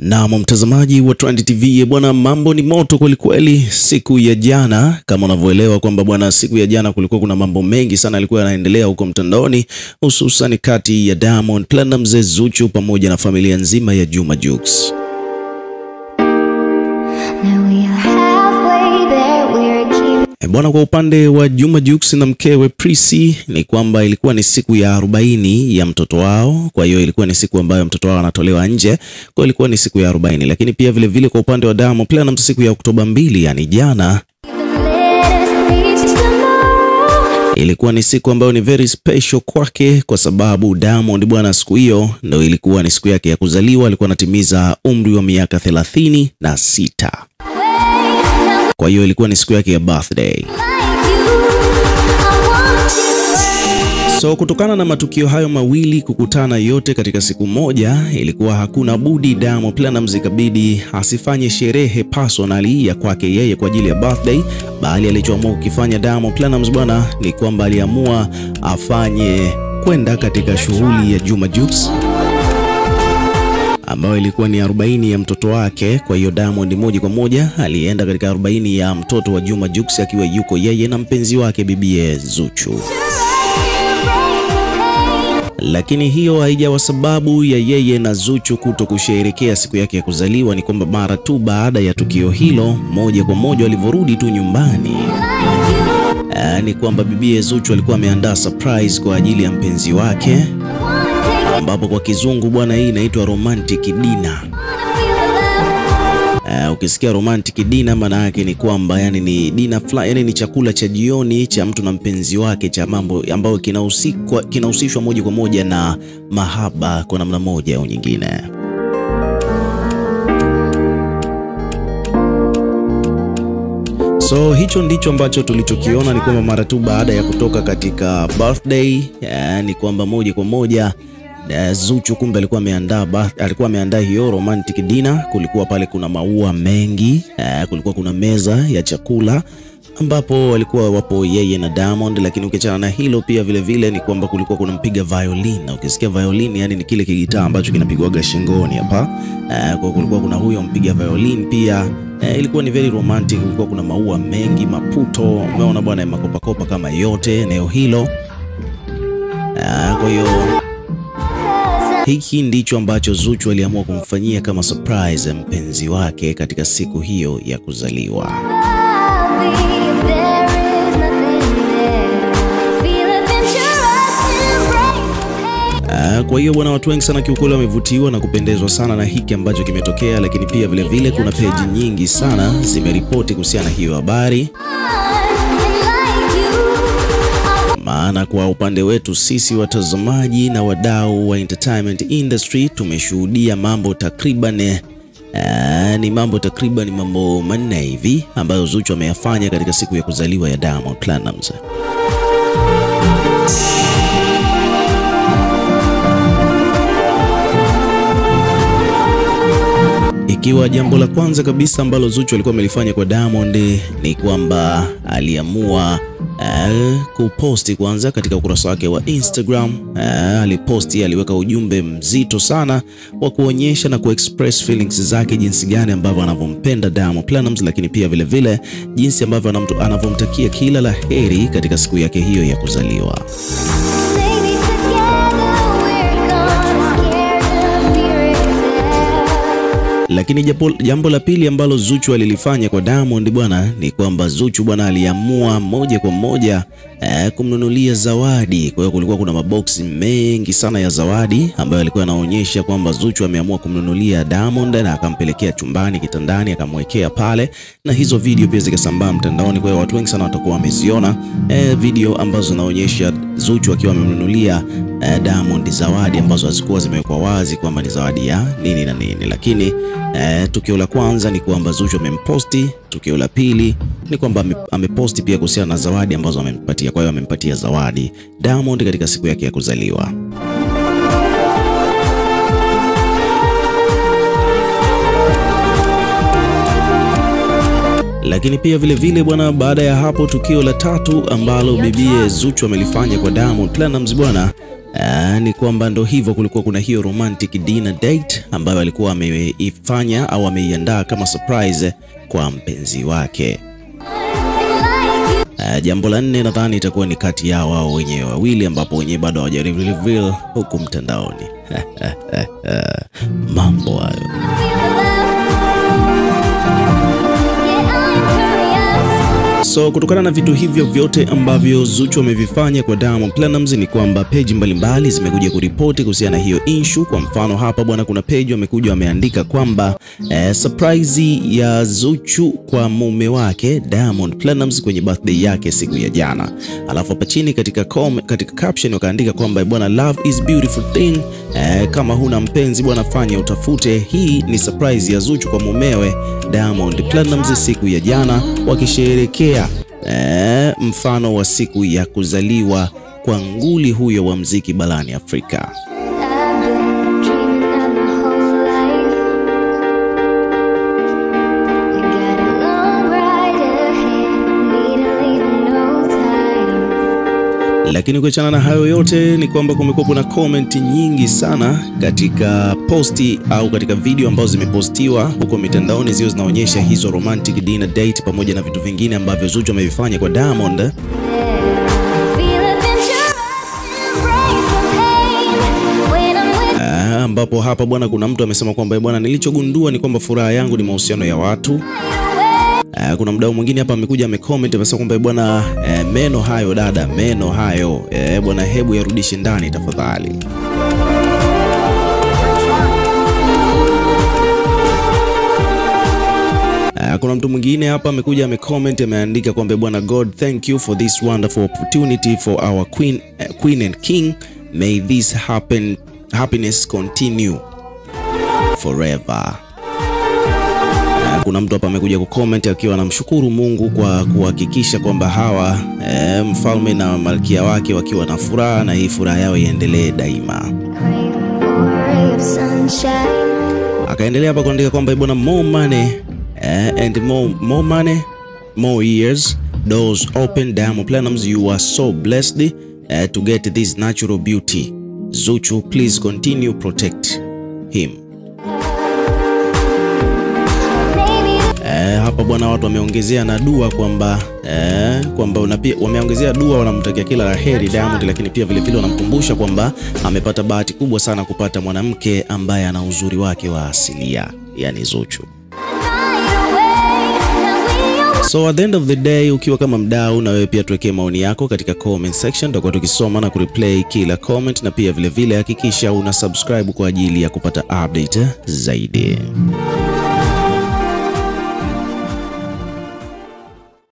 Na mtazamaji wa Trend TV bwana, mambo ni moto kweli siku ya jana. Kama unavyoelewa kwamba bwana, siku ya jana kulikuwa kuna mambo mengi sana yalikuwa yanaendelea huko mtandaoni, hususan kati ya Diamond Platnumz, Zuchu pamoja na familia nzima ya Juma Jux. Bwana, kwa upande wa Juma Jux na mkewe Prissy ni kwamba ilikuwa ni siku ya 40 ya mtoto wao. Kwa hiyo ilikuwa ni siku ambayo mtoto wao anatolewa nje. Kwa ilikuwa ni siku ya 40. Lakini pia vile vile kwa upande wa Diamond Platnumz, siku ya Oktoba 2, yani jana, ilikuwa ni siku ambayo ni very special kwake, kwa sababu Diamond bwana, siku hiyo ndio ilikuwa ni siku yake ya kuzaliwa. Alikuwa anatimiza umri wa miaka 36. Kwa hiyo ilikuwa ni siku yake ya birthday. So kutokana na matukio hayo mawili kukutana yote katika siku moja, ilikuwa hakuna budi Diamond Platnumz ikabidi asifanye sherehe personally ya kwake yeye kwa ajili ya birthday, bali alichoamua kukifanya Diamond Platnumz bwana ni kwamba aliamua afanye kwenda katika shughuli ya Juma Jux ambayo ilikuwa ni 40 ya mtoto wake. Kwa hiyo Diamond moja kwa moja alienda katika 40 ya mtoto wa Juma Jux akiwa yuko yeye na mpenzi wake bibie Zuchu. Lakini hiyo haijawa sababu ya yeye na Zuchu kuto kusherehekea siku yake ya kuzaliwa. Ni kwamba mara tu baada ya tukio hilo, moja kwa moja walivyorudi tu nyumbani, ni kwamba bibie Zuchu alikuwa ameandaa surprise kwa ajili ya mpenzi wake, ambapo kwa kizungu bwana hii inaitwa romantic dinner. Ukisikia romantic dinner maana yake ni kwamba yani ni dinner fly, yani ni chakula cha jioni cha mtu na mpenzi wake, cha mambo ambayo kinahusishwa moja kwa moja na mahaba kwa namna moja au nyingine. So hicho ndicho ambacho tulichokiona, ni kwamba mara tu baada ya kutoka katika birthday, ni kwamba moja kwa moja Zuchu kumbe alikuwa ameandaa hiyo romantic dinner. Kulikuwa pale kuna maua mengi, kulikuwa kuna meza ya chakula ambapo walikuwa wapo yeye na Diamond. Lakini ukiachana na hilo pia vile vile ni kwamba kulikuwa kuna mpiga violin, na ukisikia violin yani ni kile kigitaa ambacho kinapigwaga shingoni hapa. Kwa kulikuwa kuna huyo mpiga violin pia. Ilikuwa ni very romantic. Kulikuwa kuna maua mengi, maputo, umeona bwana, makopa kama yote eneo hilo. Kwa hiyo hiki ndicho ambacho Zuchu aliamua kumfanyia kama surprise mpenzi wake katika siku hiyo ya kuzaliwa. Kwa hiyo bwana, watu wengi sana kiukweli wamevutiwa na kupendezwa sana na hiki ambacho kimetokea. Lakini pia vile vile kuna page nyingi sana zimeripoti kuhusiana na hiyo habari. Maana kwa upande wetu sisi watazamaji na wadau wa entertainment industry tumeshuhudia mambo takriban mambo manne hivi ambayo Zuchu ameyafanya katika siku ya kuzaliwa ya Diamond Platnumz. Ikiwa jambo la kwanza kabisa ambalo Zuchu alikuwa amelifanya kwa Diamond ni kwamba aliamua kuposti kwanza katika ukurasa wake wa Instagram. Aliweka ujumbe mzito sana wa kuonyesha na kuexpress feelings zake, jinsi gani ambavyo anavompenda Diamond Platnumz, lakini pia vile vile jinsi ambavyo anavomtakia kila la heri katika siku yake hiyo ya kuzaliwa. Lakini jambo la pili ambalo Zuchu alilifanya kwa Diamond bwana ni kwamba Zuchu bwana aliamua moja kwa moja kumnunulia zawadi. Kwa hiyo kulikuwa kuna maboksi mengi sana ya zawadi ambayo alikuwa anaonyesha kwamba Zuchu ameamua kumnunulia Diamond, na akampelekea chumbani, kitandani, akamwekea pale, na hizo video pia zikasambaa mtandaoni. Kwa hiyo watu wengi sana watakuwa wameziona video ambazo zinaonyesha Zuchu akiwa amemnunulia Diamond zawadi ambazo hazikuwa zimewekwa wazi kwamba ni zawadi ya nini na nini. Lakini tukio la kwanza ni kwamba Zuchu amemposti. Tukio la pili ni kwamba ameposti pia kuhusiana na zawadi ambazo amempatia. Kwa hiyo amempatia zawadi Diamond katika siku yake ya kuzaliwa. Lakini pia vile vile bwana, baada ya hapo tukio la tatu ambalo bibie Zuchu amelifanya kwa Diamond Platnumz bwana, Ni kwamba ndo hivyo, kulikuwa kuna hiyo romantic dinner date ambayo alikuwa ameifanya au ameiandaa kama surprise kwa mpenzi wake. Jambo la 4 nadhani itakuwa ni kati yao wao wenyewe wawili, ambapo wenyewe bado hawaja reveal huku mtandaoni. Mambo hayo. So kutokana na vitu hivyo vyote ambavyo Zuchu amevifanya kwa Diamond Platnumz, ni kwamba page mbalimbali zimekuja kuripoti kuhusiana na hiyo issue. Kwa mfano hapa bwana, kuna page wamekuja wameandika kwamba surprise ya Zuchu kwa mume wake Diamond Platnumz kwenye birthday yake siku ya jana. Alafu hapa chini katika caption wakaandika kwamba bwana, love is beautiful thing, kama huna mpenzi bwana fanya utafute. Hii ni surprise ya Zuchu kwa mumewe Diamond Platnumz siku ya jana, wakisherehekea mfano wa siku ya kuzaliwa kwa nguli huyo wa mziki barani Afrika. Lakini kuachana na hayo yote ni kwamba kumekuwa na comment nyingi sana katika posti au katika video ambazo zimepostiwa huko mitandaoni, zio zinaonyesha hizo romantic dinner date pamoja na vitu vingine ambavyo Zuchu amevifanya kwa Diamond. Ambapo hapa bwana, kuna mtu amesema kwamba bwana, nilichogundua ni kwamba furaha yangu ni mahusiano ya watu. Kuna mdau mwingine hapa amekuja amecomment amesema kwamba bwana, meno hayo dada, meno hayo bwana, hebu yarudishe ndani tafadhali. Kuna mtu mwingine hapa amekuja amecomment ameandika kwamba bwana, God thank you for this wonderful opportunity for our queen and king, may this happiness continue forever. Kuna mtu hapa amekuja kucomment akiwa anamshukuru Mungu kwa kuhakikisha kwamba hawa mfalme na malkia wake wakiwa na furaha, na hii furaha yao iendelee daima. Akaendelea hapa kuandika kwamba bwana, more money and more money, more years, doors open, Diamond Platnumz, you are so blessed to get this natural beauty. Zuchu, please continue protect him. Hapa bwana, watu wameongezea na dua kwamba wameongezea dua, wanamtakia kila laheri Diamond, lakini pia vile vile wanamkumbusha kwamba amepata bahati kubwa sana kupata mwanamke ambaye ana uzuri wake wa asilia, yani Zuchu. So at the end of the day, ukiwa kama mdau na wewe pia tuwekee maoni yako katika comment section, tutakuwa tukisoma na kureplay kila comment, na pia vile vile hakikisha una subscribe kwa ajili ya kupata update zaidi.